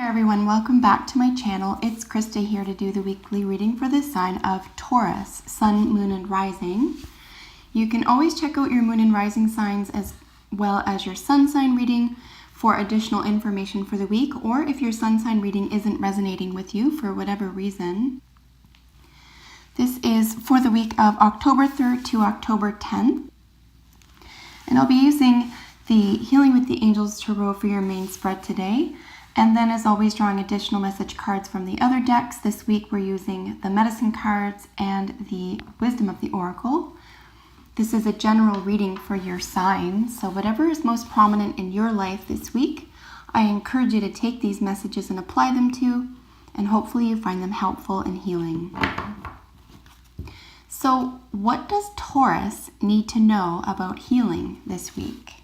Everyone, welcome back to my channel. It's Krista here to do the weekly reading for the sign of Taurus, Sun, Moon, and Rising. You can always check out your Moon and Rising signs as well as your Sun sign reading for additional information for the week, or if your Sun sign reading isn't resonating with you for whatever reason. This is for the week of October 3rd to October 10th. And I'll be using the Healing with the Angels Tarot for your main spread today. And then, as always, drawing additional message cards from the other decks. This week we're using the Medicine cards and the Wisdom of the Oracle. This is a general reading for your sign, so whatever is most prominent in your life this week, I encourage you to take these messages and apply them to, and hopefully you find them helpful and healing. So, what does Taurus need to know about healing this week?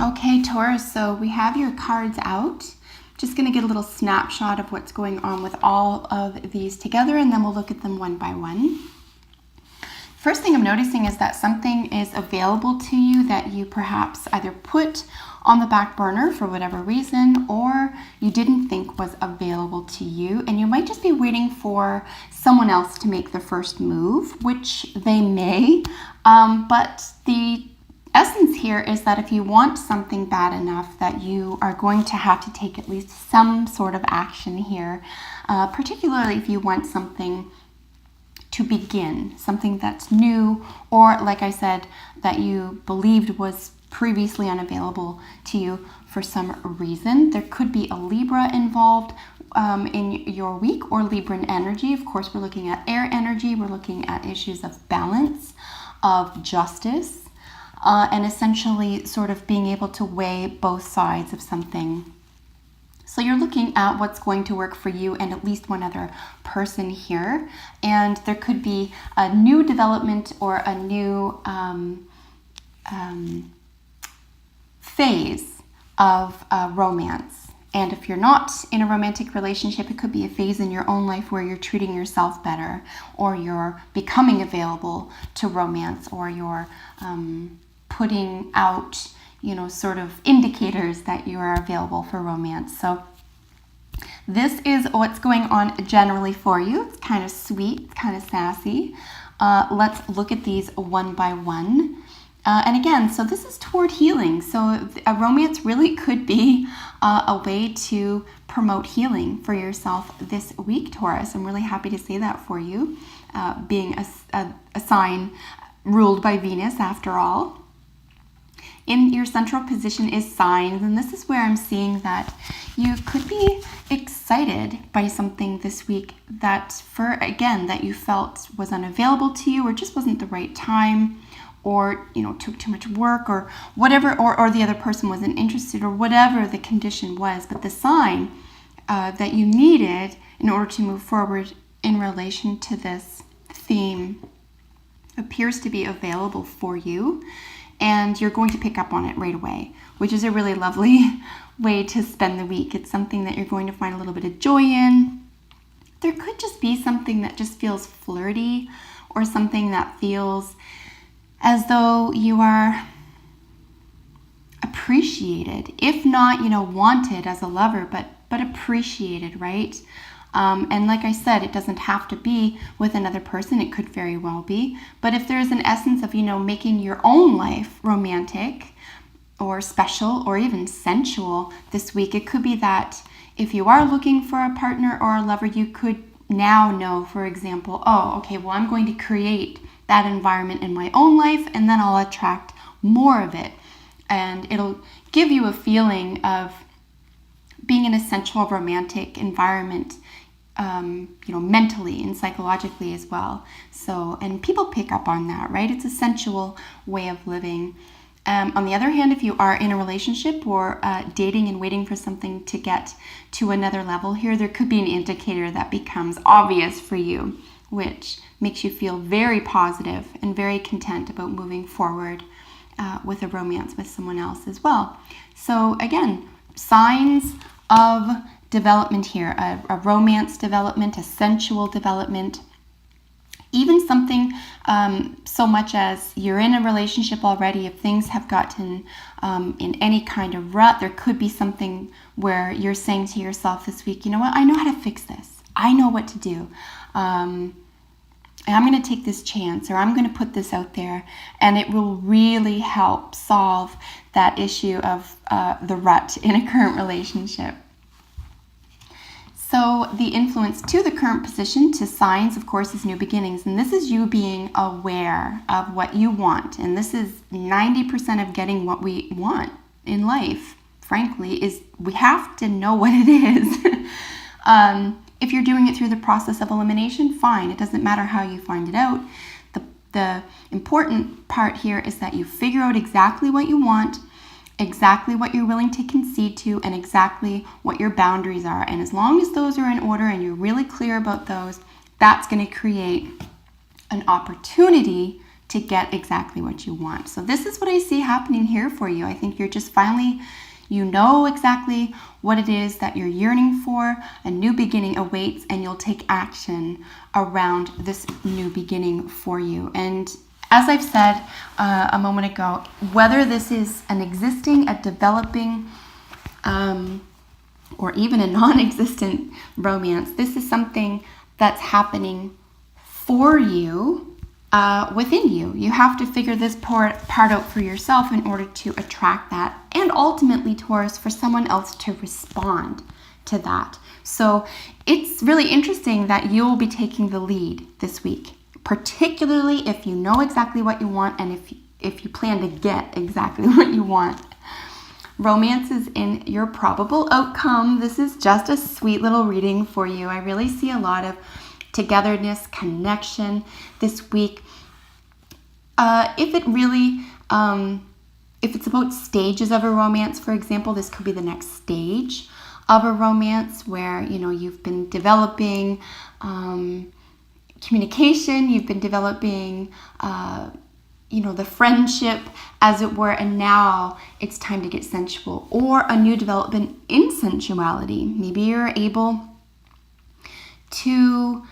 Okay, Taurus, so we have your cards out. Just going to get a little snapshot of what's going on with all of these together, and then we'll look at them one by one. First thing I'm noticing is that something is available to you that you perhaps either put on the back burner for whatever reason, or you didn't think was available to you, and you might just be waiting for someone else to make the first move, which they may, but the essence here is that if you want something bad enough that you are going to have to take at least some sort of action here, particularly if you want something to begin, something that's new, or like I said, that you believed was previously unavailable to you for some reason. There could be a Libra involved in your week, or Libran energy. Of course, we're looking at air energy. We're looking at issues of balance, of justice, and essentially sort of being able to weigh both sides of something. So you're looking at what's going to work for you and at least one other person here. And there could be a new development or a new phase of romance. And if you're not in a romantic relationship, it could be a phase in your own life where you're treating yourself better, or you're becoming available to romance, or you're putting out, sort of indicators that you are available for romance. So this is what's going on generally for you. It's kind of sweet, it's kind of sassy. Let's look at these one by one. And again, so this is toward healing. So a romance really could be a way to promote healing for yourself this week, Taurus. I'm really happy to say that for you, being a sign ruled by Venus after all. In your central position is signs, and this is where I'm seeing that you could be excited by something this week that you felt was unavailable to you, or just wasn't the right time, or took too much work, or whatever, or the other person wasn't interested, or whatever the condition was. But the sign that you needed in order to move forward in relation to this theme appears to be available for you, and you're going to pick up on it right away, which is a really lovely way to spend the week. It's something that you're going to find a little bit of joy in. There could just be something that just feels flirty, or something that feels as though you are appreciated, if not, wanted as a lover, but appreciated, right? And like I said, it doesn't have to be with another person. It could very well be. But if there's an essence of, making your own life romantic or special or even sensual this week, it could be that if you are looking for a partner or a lover, you could now know, for example, oh, okay, well, I'm going to create that environment in my own life, and then I'll attract more of it. And it'll give you a feeling of being in a sensual romantic environment, mentally and psychologically as well. So, and people pick up on that, right? It's a sensual way of living. On the other hand, if you are in a relationship or dating and waiting for something to get to another level here, there could be an indicator that becomes obvious for you, which makes you feel very positive and very content about moving forward with a romance with someone else as well. So again, signs of development here, a romance development, a sensual development, even something so much as you're in a relationship already. If things have gotten in any kind of rut, there could be something where you're saying to yourself this week, you know what, I know how to fix this. I know what to do. And I'm going to take this chance, or I'm going to put this out there, and it will really help solve that issue of the rut in a current relationship. So the influence to the current position, to signs, of course, is new beginnings. And this is you being aware of what you want. And this is 90% of getting what we want in life, frankly, is we have to know what it is. If you're doing it through the process of elimination, fine. It doesn't matter how you find it out. The important part here is that you figure out exactly what you want, exactly what you're willing to concede to, and exactly what your boundaries are. And as long as those are in order and you're really clear about those, that's going to create an opportunity to get exactly what you want. So this is what I see happening here for you. I think you're just finally, you know exactly what it is that you're yearning for. A new beginning awaits, and you'll take action around this new beginning for you. And as I've said a moment ago, whether this is an existing, a developing, or even a non-existent romance, this is something that's happening for you, within you. You have to figure this part out for yourself in order to attract that, and ultimately, Taurus, for someone else to respond to that. So it's really interesting that you'll be taking the lead this week, particularly if you know exactly what you want and if you plan to get exactly what you want. Romance is in your probable outcome. This is just a sweet little reading for you. I really see a lot of togetherness, connection this week. If it's about stages of a romance, for example, this could be the next stage of a romance where, you've been developing communication, you've been developing, the friendship, as it were, and now it's time to get sensual, or a new development in sensuality. Maybe you're able to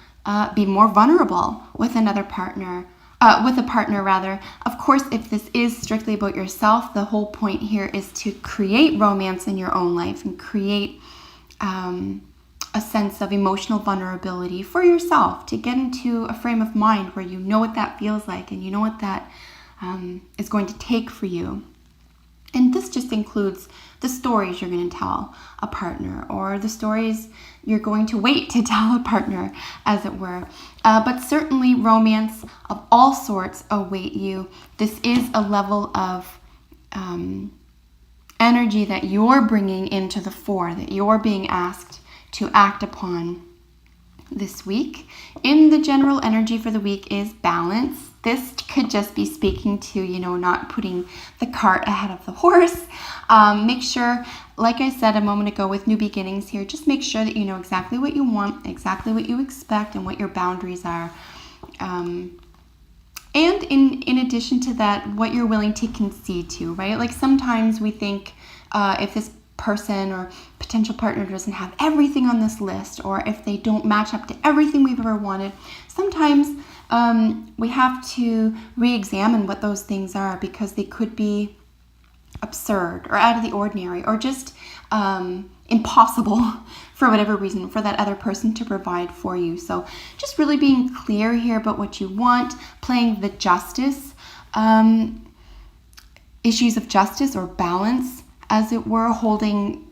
be more vulnerable with another partner, with a partner rather. Of course, if this is strictly about yourself, the whole point here is to create romance in your own life and create a sense of emotional vulnerability for yourself, to get into a frame of mind where you know what that feels like and you know what that is going to take for you. And this just includes the stories you're going to tell a partner, or the stories you're going to wait to tell a partner, as it were. But certainly romance of all sorts await you. This is a level of energy that you're bringing into the fore, that you're being asked to act upon this week. In the general energy for the week is balance. This could just be speaking to, not putting the cart ahead of the horse. Make sure, like I said a moment ago with new beginnings here, just make sure that you know exactly what you want, exactly what you expect, and what your boundaries are. And in addition to that, what you're willing to concede to, right? Like sometimes we think if this person or potential partner doesn't have everything on this list, or if they don't match up to everything we've ever wanted, sometimes we have to re-examine what those things are, because they could be absurd or out of the ordinary, or just impossible for whatever reason for that other person to provide for you. So just really being clear here about what you want, playing the justice, issues of justice or balance, as it were, holding,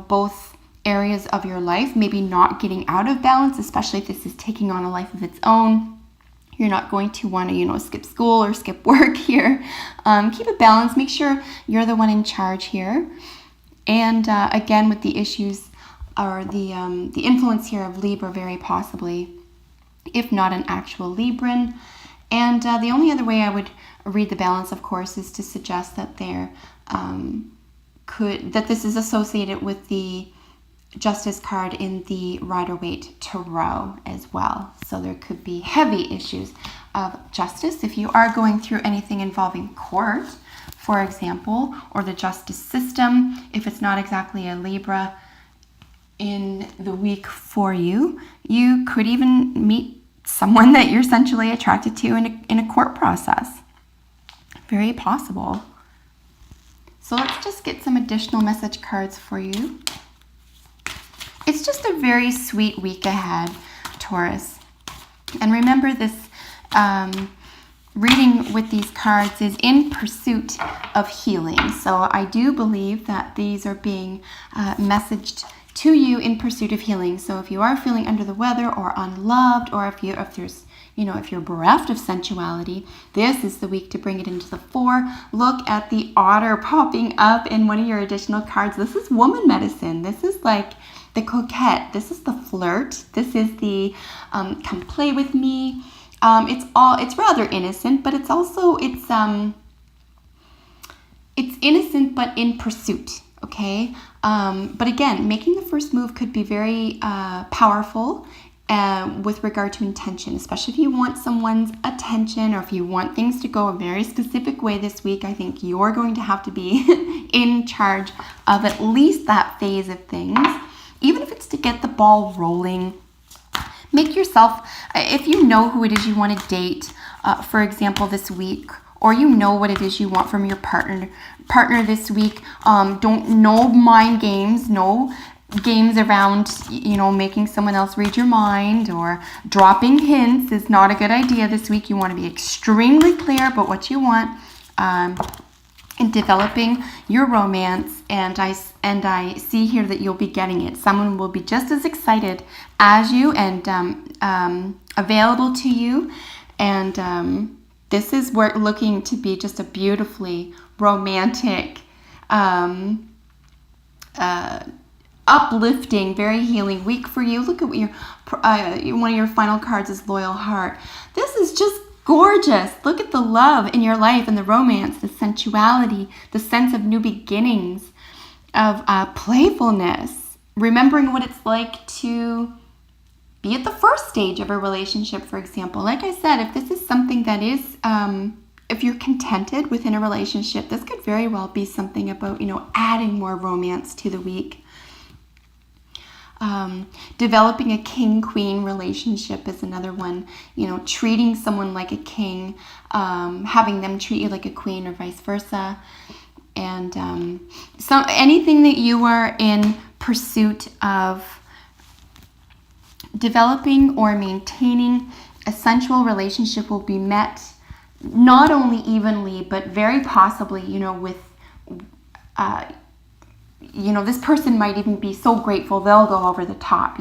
both areas of your life, maybe not getting out of balance, especially if this is taking on a life of its own. You're not going to want to, skip school or skip work here. Keep it balanced. Make sure you're the one in charge here. And again, with the issues or the influence here of Libra, very possibly, if not an actual Libran. And the only other way I would read the balance, of course, is to suggest that that this is associated with the Justice card in the Rider-Waite Tarot as well. So there could be heavy issues of justice if you are going through anything involving court, for example, or the justice system. If it's not exactly a Libra in the week for you, you could even meet someone that you're sensually attracted to in a court process. Very possible. So let's just get some additional message cards for you. It's just a very sweet week ahead, Taurus. And remember, this reading with these cards is in pursuit of healing. So I do believe that these are being messaged to you in pursuit of healing. So if you are feeling under the weather or unloved, or if you're bereft of sensuality, this is the week to bring it into the fore. Look at the otter popping up in one of your additional cards. This is woman medicine. This is like the coquette. This is the flirt. This is the come play with me. It's rather innocent, but it's also it's innocent but in pursuit. Okay, but again, making the first move could be very powerful with regard to intention, especially if you want someone's attention or if you want things to go a very specific way this week. I think you're going to have to be in charge of at least that phase of things. Even if it's to get the ball rolling, make yourself, if you know who it is you want to date, for example, this week, or you know what it is you want from your partner this week, no mind games, no games around, making someone else read your mind or dropping hints is not a good idea this week. You want to be extremely clear about what you want. In developing your romance, and I see here that you'll be getting it. Someone will be just as excited as you and available to you, and this is looking to be just a beautifully romantic, uplifting, very healing week for you. Look at what one of your final cards is Loyal Heart. This is just gorgeous. Look at the love in your life and the romance, the sensuality, the sense of new beginnings, of playfulness, remembering what it's like to be at the first stage of a relationship, for example. Like I said, if this is something that is, if you're contented within a relationship, this could very well be something about, adding more romance to the week. Developing a king-queen relationship is another one. Treating someone like a king, having them treat you like a queen or vice versa. And anything that you are in pursuit of developing or maintaining a sensual relationship will be met not only evenly, but very possibly, with this person might even be so grateful they'll go over the top,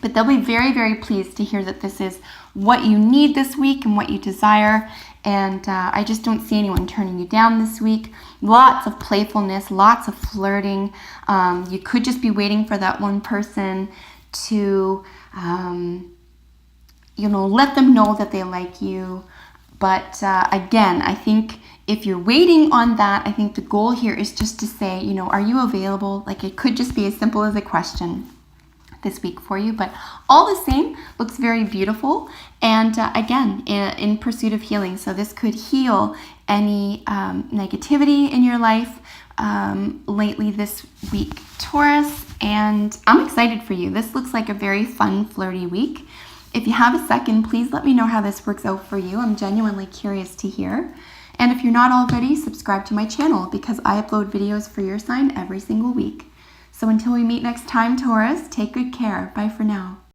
But they'll be very, very pleased to hear that this is what you need this week and what you desire. And I just don't see anyone turning you down this week. Lots of playfulness, lots of flirting. You could just be waiting for that one person to, let them know that they like you. But again, I think if you're waiting on that, I think the goal here is just to say, are you available? Like, it could just be as simple as a question this week for you, but all the same, looks very beautiful. And again, in pursuit of healing. So this could heal any negativity in your life lately this week, Taurus. And I'm excited for you. This looks like a very fun, flirty week. If you have a second, please let me know how this works out for you. I'm genuinely curious to hear. And if you're not already, subscribe to my channel because I upload videos for your sign every single week. So until we meet next time, Taurus, take good care. Bye for now.